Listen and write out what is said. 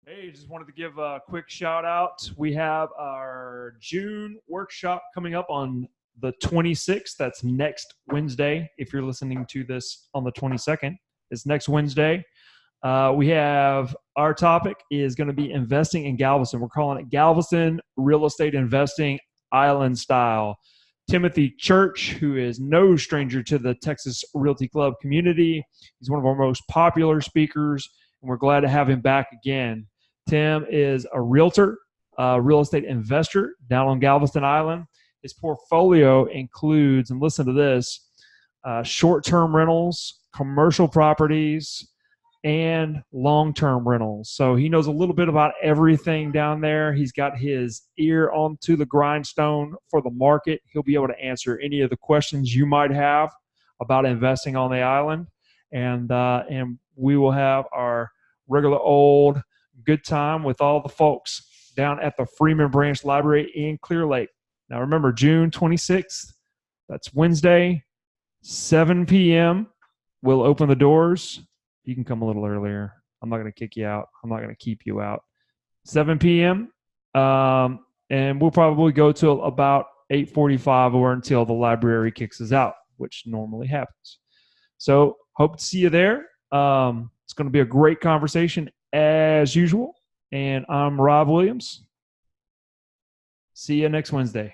Hey, just wanted to give a quick shout out. We have our June workshop coming up on the 26th. That's next Wednesday. If you're listening to this on the 22nd, it's next Wednesday. We have our topic is going to be investing in Galveston. We're calling it Galveston Real Estate Investing Island Style. Timothy Church, who is no stranger to the Texas Realty Club community, he's one of our most popular speakers, and we're glad to have him back again. Tim is a realtor, a real estate investor down on Galveston Island. His portfolio includes, and listen to this, short-term rentals, commercial properties, and long-term rentals. So he knows a little bit about everything down there. He's got his ear onto the grindstone for the market. He'll be able to answer any of the questions you might have about investing on the island. And we will have our regular old good time with all the folks down at the Freeman Branch Library in Clear Lake. Now remember, June 26th, that's Wednesday, 7 p.m. We'll open the doors. You can come a little earlier. I'm not going to kick you out. I'm not going to keep you out. 7 p.m. And we'll probably go till about 8:45 or until the library kicks us out, which normally happens. So hope to see you there. It's going to be a great conversation as usual. And I'm Rob Williams. See you next Wednesday.